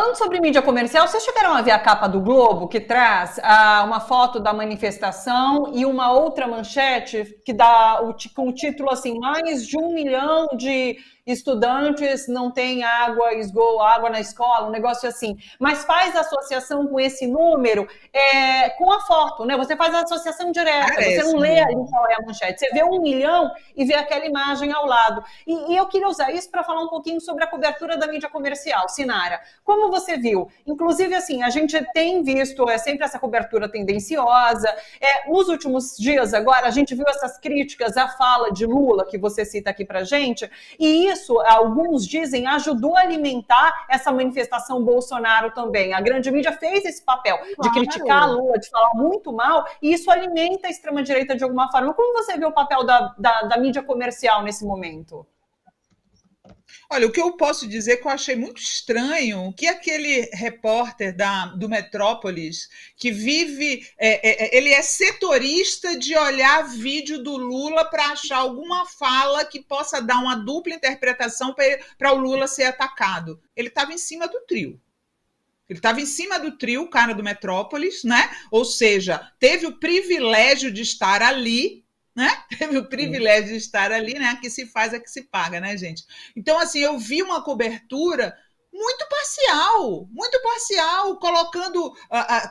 falando sobre mídia comercial, vocês chegaram a ver a capa do Globo, que traz uma foto da manifestação e uma outra manchete que dá com o título assim, mais de 1 milhão de estudantes não têm água, esgoto, água na escola, um negócio assim. Mas faz associação com esse número com a foto, né? Você faz a associação direta, você não lê ali qual é a manchete. Você vê 1 milhão e vê aquela imagem ao lado. E eu queria usar isso para falar um pouquinho sobre a cobertura da mídia comercial. Sinara, como você viu? Inclusive, assim, a gente tem visto sempre essa cobertura tendenciosa. Nos últimos dias, agora, a gente viu essas críticas à fala de Lula, que você cita aqui para gente, e isso, alguns dizem, ajudou a alimentar essa manifestação Bolsonaro também. A grande mídia fez esse papel de criticar Lula, de falar muito mal, e isso alimenta a extrema-direita de alguma forma. Como você vê o papel da mídia comercial nesse momento? Olha, o que eu posso dizer que eu achei muito estranho, que aquele repórter do Metrópolis, que vive, ele é setorista de olhar vídeo do Lula para achar alguma fala que possa dar uma dupla interpretação para o Lula ser atacado. Ele estava em cima do trio. Ele estava em cima do trio, o cara do Metrópolis, né? Ou seja, teve o privilégio de estar ali, né? Teve o privilégio de estar ali, né? Que se faz é que se paga, né, gente? Então, assim, eu vi uma cobertura muito parcial, colocando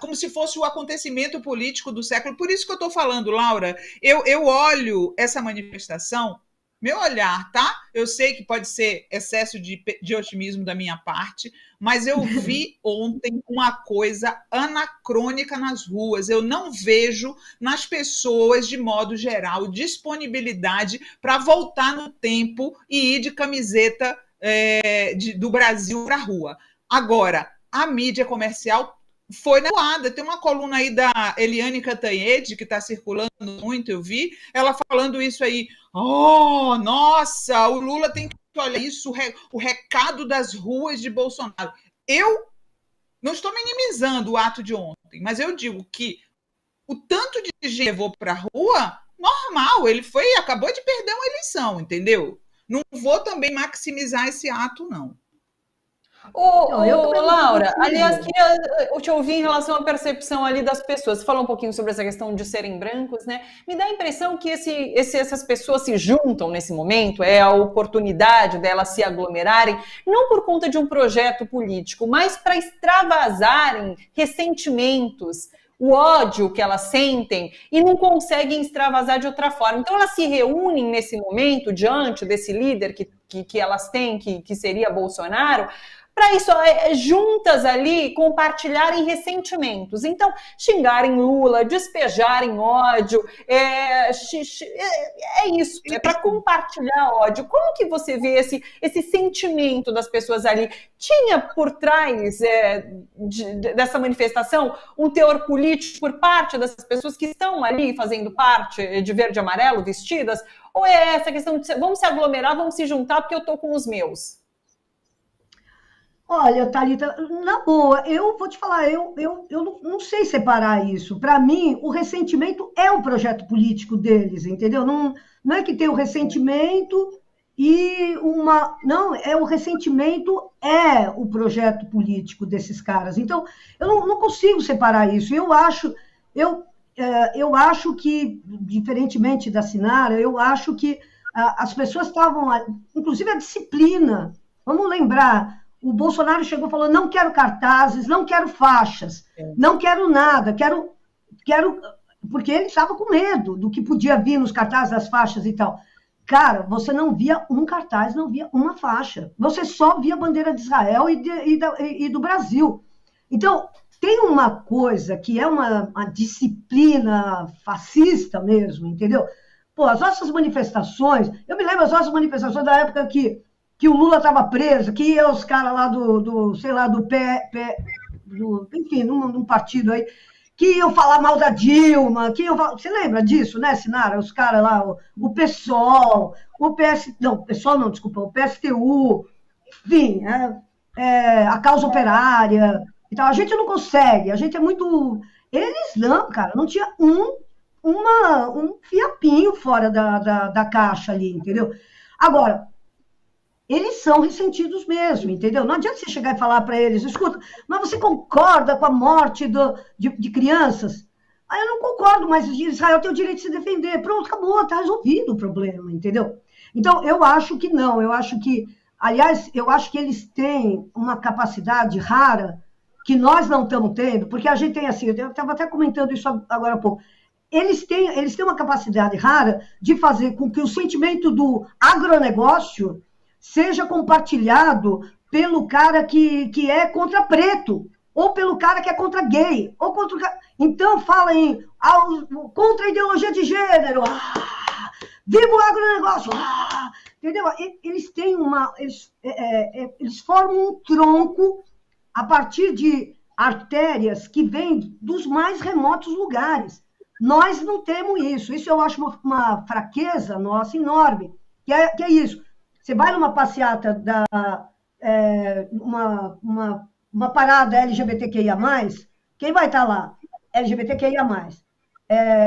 como se fosse o acontecimento político do século. Por isso que eu estou falando, Laura, eu olho essa manifestação, meu olhar, tá? Eu sei que pode ser excesso de otimismo da minha parte, mas eu vi ontem uma coisa anacrônica nas ruas. Eu não vejo nas pessoas, de modo geral, disponibilidade para voltar no tempo e ir de camiseta do Brasil para a rua. Agora, a mídia comercial foi na toada. Tem uma coluna aí da Eliane Cantanhede, que está circulando muito, eu vi, ela falando isso aí. Oh, nossa, o Lula tem que olhar isso, o recado das ruas de Bolsonaro. Eu não estou minimizando o ato de ontem, mas eu digo que o tanto de gente que levou para a rua, normal, ele acabou de perder uma eleição, entendeu? Não vou também maximizar esse ato, não. Laura, aliás, queria te ouvir em relação à percepção ali das pessoas. Você falou um pouquinho sobre essa questão de serem brancos, né? Me dá a impressão que essas pessoas se juntam nesse momento, é a oportunidade delas se aglomerarem, não por conta de um projeto político, mas para extravasarem ressentimentos, o ódio que elas sentem e não conseguem extravasar de outra forma. Então, elas se reúnem nesse momento diante desse líder que elas têm, que seria Bolsonaro, para isso, juntas ali, compartilharem ressentimentos. Então, xingarem Lula, despejarem ódio, é isso, é para compartilhar ódio. Como que você vê esse sentimento das pessoas ali? Tinha por trás dessa manifestação um teor político por parte dessas pessoas que estão ali fazendo parte de verde e amarelo, vestidas? Ou é essa questão de vamos se aglomerar, vamos se juntar porque eu estou com os meus? Olha, Thalita, na boa, eu vou te falar, eu não sei separar isso. Para mim, o ressentimento é o projeto político deles, entendeu? Não é que tem o ressentimento e uma... Não, o ressentimento é o projeto político desses caras. Então, eu não consigo separar isso. Eu acho que, diferentemente da Sinara, eu acho que as pessoas estavam... Inclusive, a disciplina. Vamos lembrar... O Bolsonaro chegou e falou, não quero cartazes, não quero faixas, não quero nada, quero... Porque ele estava com medo do que podia vir nos cartazes, das faixas e tal. Cara, você não via um cartaz, não via uma faixa. Você só via a bandeira de Israel e do Brasil. Então, tem uma coisa que é uma disciplina fascista mesmo, entendeu? Pô, as nossas manifestações... Eu me lembro das nossas manifestações da época que o Lula estava preso, que ia os caras lá enfim, num partido aí, que iam falar mal da Dilma, você lembra disso, né, Sinara? Os caras lá, o PSOL, o PSTU, enfim, a causa operária, então a gente não consegue, a gente é muito... Eles não, cara, não tinha um fiapinho fora da caixa ali, entendeu? Agora, eles são ressentidos mesmo, entendeu? Não adianta você chegar e falar para eles, escuta, mas você concorda com a morte de crianças? Aí eu não concordo, mas Israel tem o direito de se defender. Pronto, acabou, está resolvido o problema, entendeu? Então, eu acho que não, eu acho que, aliás, eu acho que eles têm uma capacidade rara que nós não estamos tendo, porque a gente tem assim, eu estava até comentando isso agora há pouco, eles têm uma capacidade rara de fazer com que o sentimento do agronegócio seja compartilhado pelo cara que é contra preto, ou pelo cara que é contra gay, ou contra... Então, fala em contra a ideologia de gênero, viva o agronegócio, entendeu? Eles têm eles formam um tronco a partir de artérias que vêm dos mais remotos lugares. Nós não temos isso. Isso eu acho uma fraqueza nossa enorme, que é isso. Você vai numa passeata uma parada LGBTQIA+, quem vai estar lá? LGBTQIA+.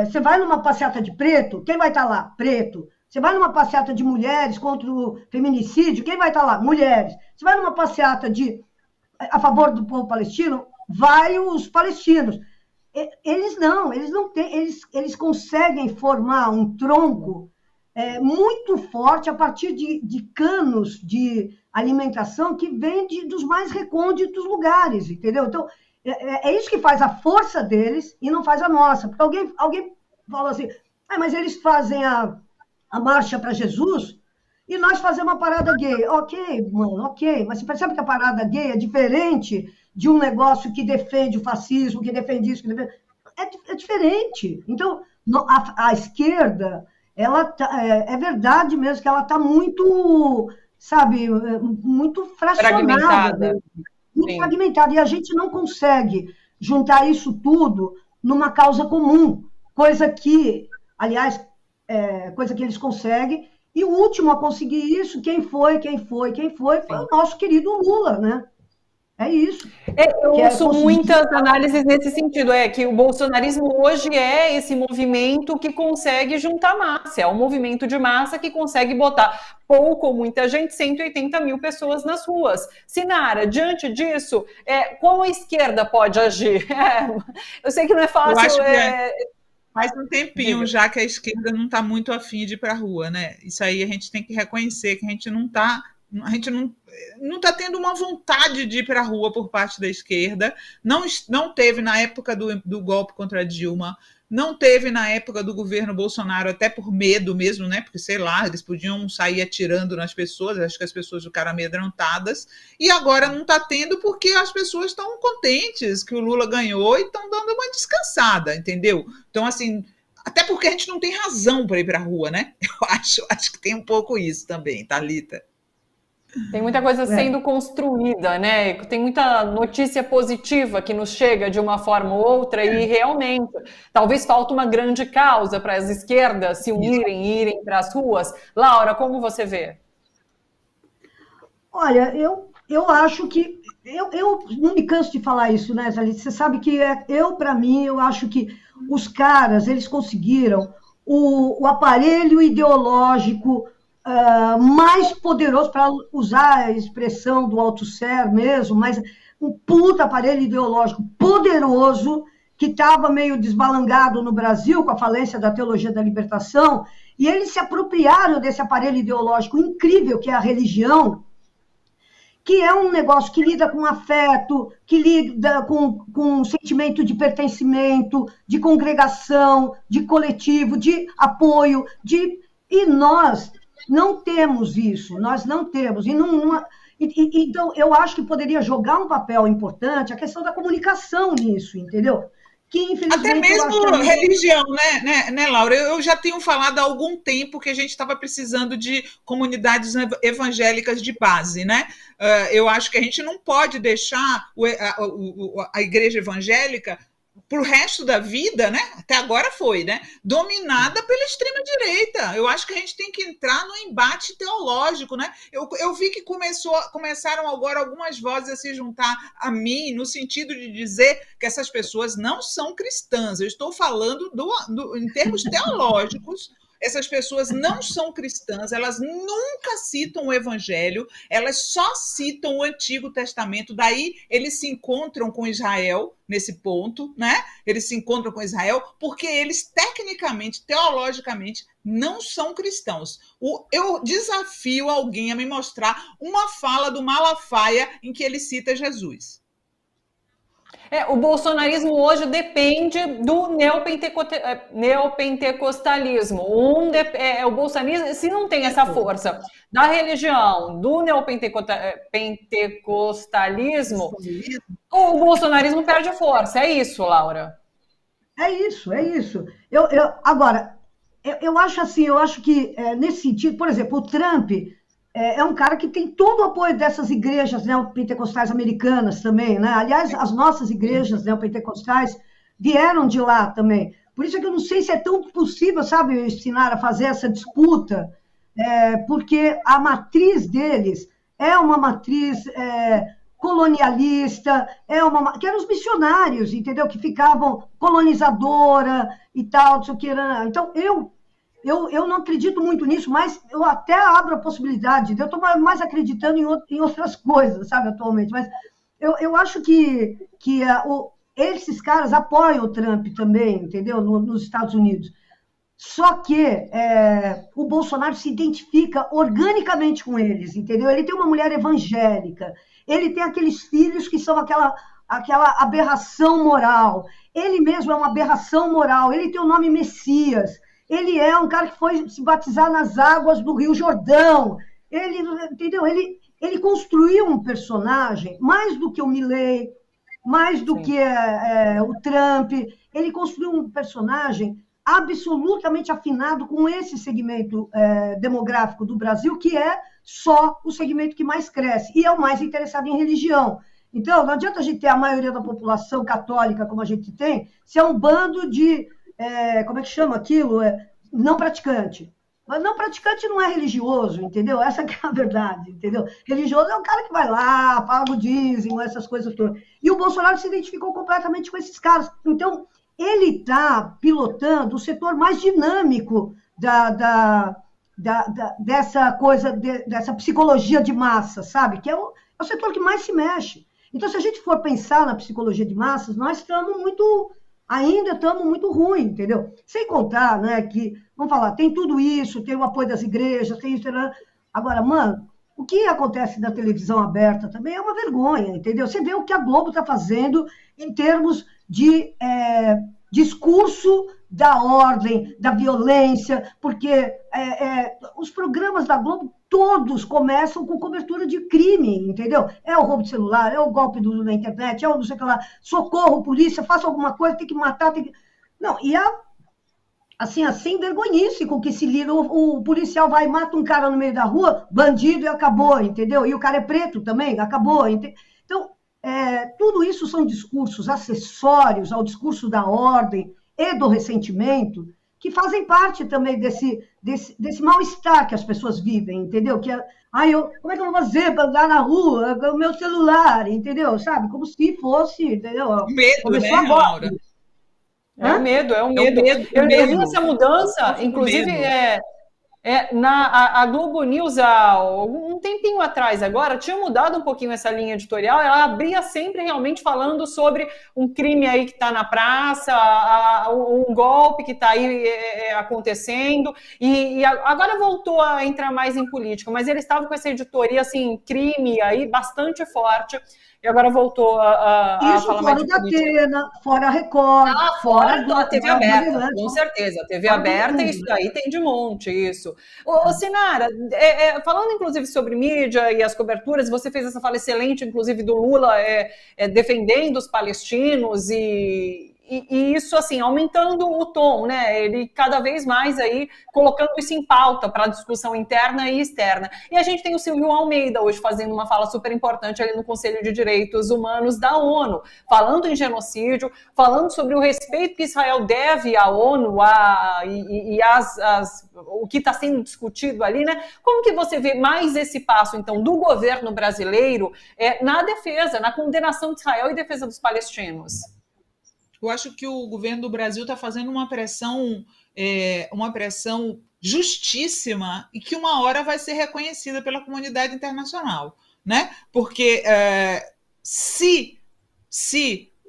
Você vai numa passeata de preto, quem vai estar lá? Preto. Você vai numa passeata de mulheres contra o feminicídio, quem vai estar lá? Mulheres. Você vai numa passeata a favor do povo palestino, vai os palestinos. Eles não têm, eles conseguem formar um tronco muito forte a partir de canos de alimentação que vem dos mais recônditos lugares, entendeu? Então, é isso que faz a força deles e não faz a nossa. Porque alguém fala assim, mas eles fazem a marcha para Jesus e nós fazemos uma parada gay. Ok, mano, ok, mas você percebe que a parada gay é diferente de um negócio que defende o fascismo, que defende isso, que defende... É diferente. Então, a esquerda, é verdade mesmo que ela está muito, sabe, muito fracionada. Muito fragmentada. E a gente não consegue juntar isso tudo numa causa comum. Coisa que, aliás, coisa que eles conseguem. E o último a conseguir isso, quem foi o nosso querido Lula, né? É isso. Eu ouço muitas análises nesse sentido, que o bolsonarismo hoje é esse movimento que consegue juntar massa, é um movimento de massa que consegue botar pouco ou muita gente, 180 mil pessoas nas ruas. Sinara, diante disso, como a esquerda pode agir? Eu sei que não é fácil... Faz um tempinho já que a esquerda não está muito afim de ir para a rua, né? Isso aí a gente tem que reconhecer que a gente não está tendo uma vontade de ir para a rua por parte da esquerda. Não teve na época do golpe contra a Dilma, não teve na época do governo Bolsonaro, até por medo mesmo, né? Porque, sei lá, eles podiam sair atirando nas pessoas, acho que as pessoas ficaram amedrontadas, e agora não está tendo porque as pessoas estão contentes que o Lula ganhou e estão dando uma descansada, entendeu? Então, assim, até porque a gente não tem razão para ir para a rua, né? Eu acho que tem um pouco isso também, Thalita. Tem muita coisa sendo construída, né? Tem muita notícia positiva que nos chega de uma forma ou outra e realmente talvez falta uma grande causa para as esquerdas se unirem e irem para as ruas. Laura, como você vê? Olha, eu acho que... Eu não me canso de falar isso, né, Thalita? Você sabe que para mim, eu acho que os caras, eles conseguiram o aparelho ideológico mais poderoso, para usar a expressão do Althusser mesmo, mas um puta aparelho ideológico poderoso que estava meio desbalangado no Brasil com a falência da teologia da libertação, e eles se apropriaram desse aparelho ideológico incrível que é a religião, que é um negócio que lida com afeto, que lida com um sentimento de pertencimento, de congregação, de coletivo, de apoio, e nós não temos isso, nós não temos. Então, eu acho que poderia jogar um papel importante a questão da comunicação nisso, entendeu? Que, infelizmente, até mesmo religião, né, Laura? Eu já tenho falado há algum tempo que a gente estava precisando de comunidades evangélicas de base, né? Eu acho que a gente não pode deixar a igreja evangélica para o resto da vida, né? Até agora foi, né? Dominada pela extrema-direita. Eu acho que a gente tem que entrar no embate teológico, né? Eu vi que começaram agora algumas vozes a se juntar a mim, no sentido de dizer que essas pessoas não são cristãs. Eu estou falando em termos teológicos. essas pessoas não são cristãs, elas nunca citam o Evangelho, elas só citam o Antigo Testamento, daí eles se encontram com Israel nesse ponto, né? Eles se encontram com Israel porque eles, tecnicamente, teologicamente, não são cristãos. Eu desafio alguém a me mostrar uma fala do Malafaia em que ele cita Jesus. O bolsonarismo hoje depende do neopentecostalismo. O bolsonarismo, se não tem essa força da religião, do neopentecostalismo, o bolsonarismo perde força. É isso, Laura? É isso. Agora, eu acho assim, que nesse sentido, por exemplo, o Trump é um cara que tem todo o apoio dessas igrejas neopentecostais americanas também, né? Aliás, as nossas igrejas neopentecostais vieram de lá também. Por isso é que eu não sei se é tão possível, sabe, ensinar a fazer essa disputa, porque a matriz deles é uma matriz colonialista, que eram os missionários, entendeu? Que ficavam colonizadora e tal, não sei o que. Então, eu não acredito muito nisso, mas eu até abro a possibilidade, eu estou mais acreditando em outras coisas, sabe, atualmente, mas eu acho que esses caras apoiam o Trump também, entendeu, nos Estados Unidos. Só que o Bolsonaro se identifica organicamente com eles, entendeu? Ele tem uma mulher evangélica, ele tem aqueles filhos que são aquela aberração moral, ele mesmo é uma aberração moral, ele tem o nome Messias, ele é um cara que foi se batizar nas águas do Rio Jordão. Entendeu? Ele construiu um personagem, mais do que o Milley, mais do que o Trump. Ele construiu um personagem absolutamente afinado com esse segmento demográfico do Brasil, que é só o segmento que mais cresce, e é o mais interessado em religião. Então, não adianta a gente ter a maioria da população católica, como a gente tem, se é um bando de... como é que chama aquilo? Não praticante. Mas não praticante não é religioso, entendeu? Essa que é a verdade, entendeu? Religioso é um cara que vai lá, paga o dízimo, essas coisas todas. E o Bolsonaro se identificou completamente com esses caras. Então, ele está pilotando o setor mais dinâmico dessa coisa, dessa psicologia de massa, sabe? Que é o setor que mais se mexe. Então, se a gente for pensar na psicologia de massas, nós ainda estamos muito ruim, entendeu? Sem contar, né, que, vamos falar, tem tudo isso, tem o apoio das igrejas, tem isso, né? Agora, mano, o que acontece na televisão aberta também é uma vergonha, entendeu? Você vê o que a Globo está fazendo em termos de discurso da ordem, da violência, porque os programas da Globo todos começam com cobertura de crime, entendeu? É o roubo de celular, é o golpe na internet, é o não sei o que lá, socorro, polícia, faça alguma coisa, tem que matar, tem que... Não, e assim, vergonhice com que se lida, o policial vai e mata um cara no meio da rua, bandido, e acabou, entendeu? E o cara é preto também, acabou, entendeu? Então, tudo isso são discursos acessórios ao discurso da ordem e do ressentimento, que fazem parte também desse mal-estar que as pessoas vivem, entendeu? Como é que eu vou fazer para andar na rua com o meu celular, entendeu? Sabe? Como se fosse, entendeu? Medo, começou né, agora. Laura? É o medo. Eu vi essa mudança, inclusive, a Globo News, há um tempinho atrás agora, tinha mudado um pouquinho essa linha editorial, ela abria sempre realmente falando sobre um crime aí que está na praça, um golpe que está aí acontecendo, e agora voltou a entrar mais em política, mas ele estava com essa editoria, assim, crime aí bastante forte, e agora voltou a falar mais de política. Isso fora da Atena, fora a Record. Fora a TV aberta, com certeza. A TV aberta, isso daí tem de monte, isso. Ô, Sinara, falando inclusive sobre mídia e as coberturas, você fez essa fala excelente, inclusive, do Lula defendendo os palestinos e isso, assim, aumentando o tom, né? Ele cada vez mais aí colocando isso em pauta para a discussão interna e externa. E a gente tem o Silvio Almeida hoje fazendo uma fala super importante ali no Conselho de Direitos Humanos da ONU, falando em genocídio, falando sobre o respeito que Israel deve à ONU o que está sendo discutido ali, né? Como que você vê mais esse passo, então, do governo brasileiro na defesa, na condenação de Israel e defesa dos palestinos? Eu acho que o governo do Brasil está fazendo uma pressão justíssima e que uma hora vai ser reconhecida pela comunidade internacional, né? Porque se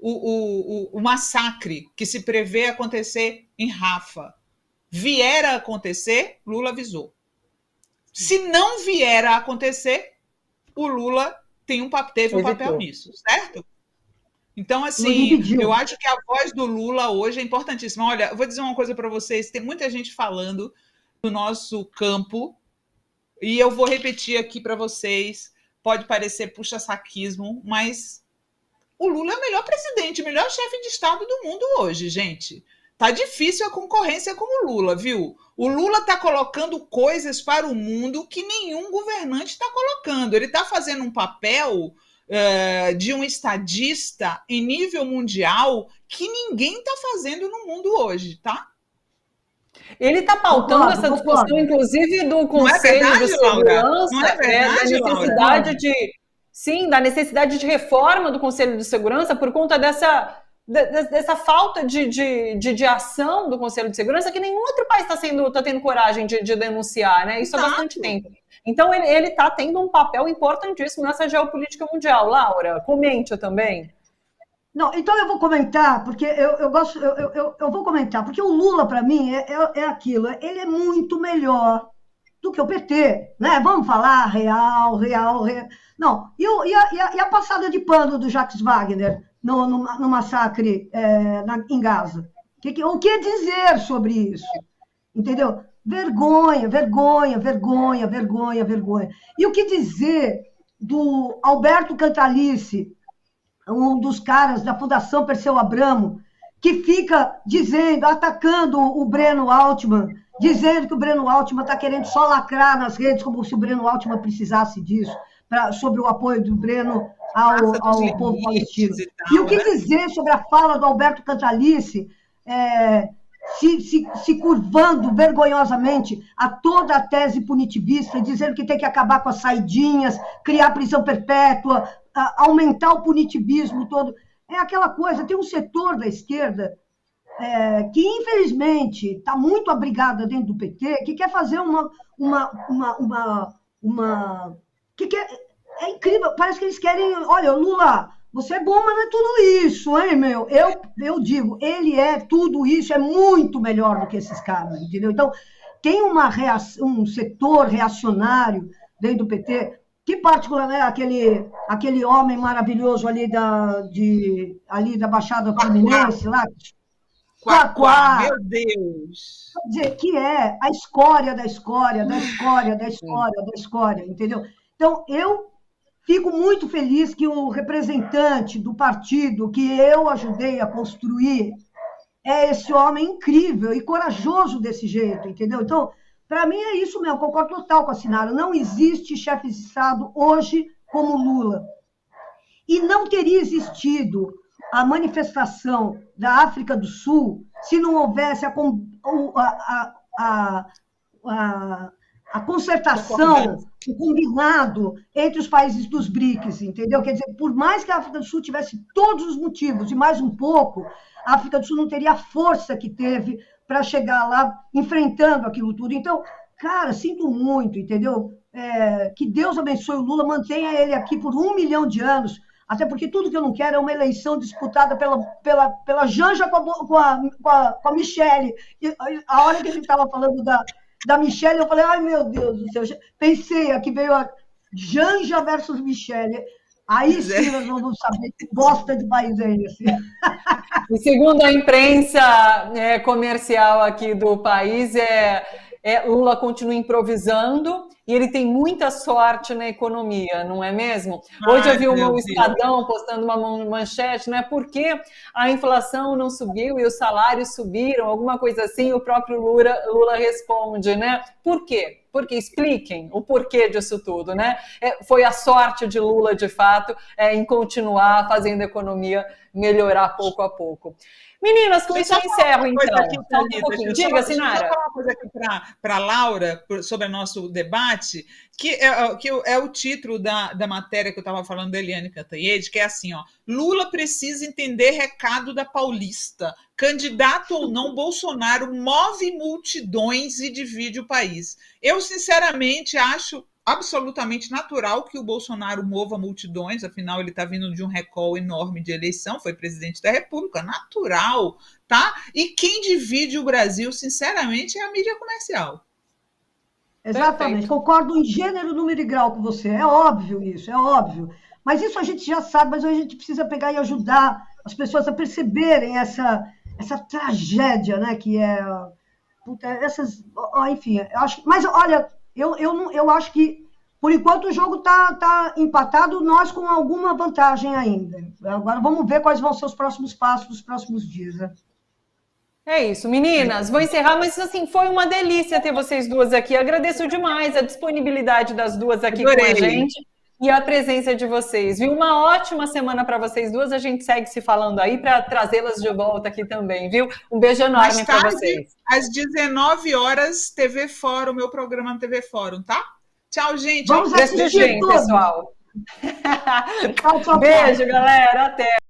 o massacre que se prevê acontecer em Rafah vier a acontecer, Lula avisou. Se não vier a acontecer, o Lula teve um papel nisso, certo? Então, assim, eu acho que a voz do Lula hoje é importantíssima. Olha, eu vou dizer uma coisa para vocês, tem muita gente falando do nosso campo, e eu vou repetir aqui para vocês, pode parecer puxa-saquismo, mas o Lula é o melhor presidente, o melhor chefe de Estado do mundo hoje, gente. Tá difícil a concorrência com o Lula, viu? O Lula está colocando coisas para o mundo que nenhum governante está colocando. Ele está fazendo um papel de um estadista em nível mundial que ninguém está fazendo no mundo hoje, tá? Ele está pautando essa discussão, inclusive, do Conselho de Segurança, da necessidade da necessidade de reforma do Conselho de Segurança por conta dessa falta de ação do Conselho de Segurança que nenhum outro país está tendo coragem de denunciar, né? Isso há bastante tempo. Então, ele está tendo um papel importantíssimo nessa geopolítica mundial. Laura, comente também. Não, então eu vou comentar, porque eu vou comentar, porque o Lula, para mim, é aquilo, ele é muito melhor do que o PT, né? Vamos falar real. Não, e a passada de pano do Jacques Wagner no massacre em Gaza? O que dizer sobre isso? Entendeu? Vergonha. E o que dizer do Alberto Cantalice, um dos caras da Fundação Perseu Abramo, que fica atacando o Breno Altman, dizendo que o Breno Altman está querendo só lacrar nas redes, como se o Breno Altman precisasse disso, sobre o apoio do Breno ao povo palestino. E o que dizer sobre a fala do Alberto Cantalice, se curvando vergonhosamente a toda a tese punitivista, dizendo que tem que acabar com as saidinhas, criar prisão perpétua, aumentar o punitivismo todo. É aquela coisa, tem um setor da esquerda que, infelizmente, está muito abrigada dentro do PT, que quer fazer é incrível, parece que eles querem, olha, Lula, você é bom, mas não é tudo isso, hein, meu? Eu digo, ele é tudo isso, é muito melhor do que esses caras, entendeu? Então, tem um setor reacionário dentro do PT, que particularmente aquele homem maravilhoso ali da Baixada Fluminense, lá, Quaquá, meu Deus! Quer dizer, que é a escória da escória, entendeu? Então, eu fico muito feliz que o representante do partido que eu ajudei a construir é esse homem incrível e corajoso desse jeito, entendeu? Então, para mim é isso mesmo, concordo total com a Sinara. Não existe chefe de Estado hoje como Lula. E não teria existido a manifestação da África do Sul se não houvesse a concertação, o combinado entre os países dos BRICS, entendeu? Quer dizer, por mais que a África do Sul tivesse todos os motivos e mais um pouco, a África do Sul não teria a força que teve para chegar lá enfrentando aquilo tudo. Então, cara, sinto muito, entendeu? Que Deus abençoe o Lula, mantenha ele aqui por 1 milhão de anos, até porque tudo que eu não quero é uma eleição disputada pela Janja com a Michele. E a hora que ele estava falando da Michele, eu falei, ai, meu Deus do céu. Pensei, aqui veio a Janja versus Michele. Aí sim nós vamos saber que bosta de país é esse. E segundo a imprensa comercial aqui do país, Lula continua improvisando e ele tem muita sorte na economia, não é mesmo? Hoje eu vi o Estadão postando uma manchete, não é porque a inflação não subiu e os salários subiram, alguma coisa assim, o próprio Lula responde, né? Por quê? Porque expliquem o porquê disso tudo, né? Foi a sorte de Lula, de fato, em continuar fazendo a economia melhorar pouco a pouco. Meninas, com isso eu encerro, então. Aqui, Falta um pouquinho. Diga, Sinara. Deixa eu falar uma coisa aqui para a Laura sobre o nosso debate, que é o título da matéria que eu estava falando da Eliane Cantanhede, que é assim, ó: Lula precisa entender recado da Paulista. Candidato ou não, Bolsonaro move multidões e divide o país. Eu, sinceramente, acho absolutamente natural que o Bolsonaro mova multidões, afinal ele está vindo de um recall enorme de eleição, foi presidente da República, natural, tá? E quem divide o Brasil, sinceramente, é a mídia comercial. Exatamente, concordo em gênero, número e grau com você, é óbvio isso, é óbvio. Mas isso a gente já sabe, mas a gente precisa pegar e ajudar as pessoas a perceberem essa tragédia, né, que é... enfim, eu acho, mas olha... Eu acho que, por enquanto, o jogo está empatado, nós com alguma vantagem ainda. Agora vamos ver quais vão ser os próximos passos dos próximos dias. Né? É isso, meninas. Vou encerrar, mas assim, foi uma delícia ter vocês duas aqui. Agradeço demais a disponibilidade das duas aqui com a gente e a presença de vocês. Viu? Uma ótima semana para vocês duas. A gente segue se falando aí para trazê-las de volta aqui também, viu? Um beijo enorme para vocês. Às 19 horas, TV Fórum, meu programa no TV Fórum, tá? Tchau, gente. Vamos assistir, pessoal. Tchau, beijo, galera. Até.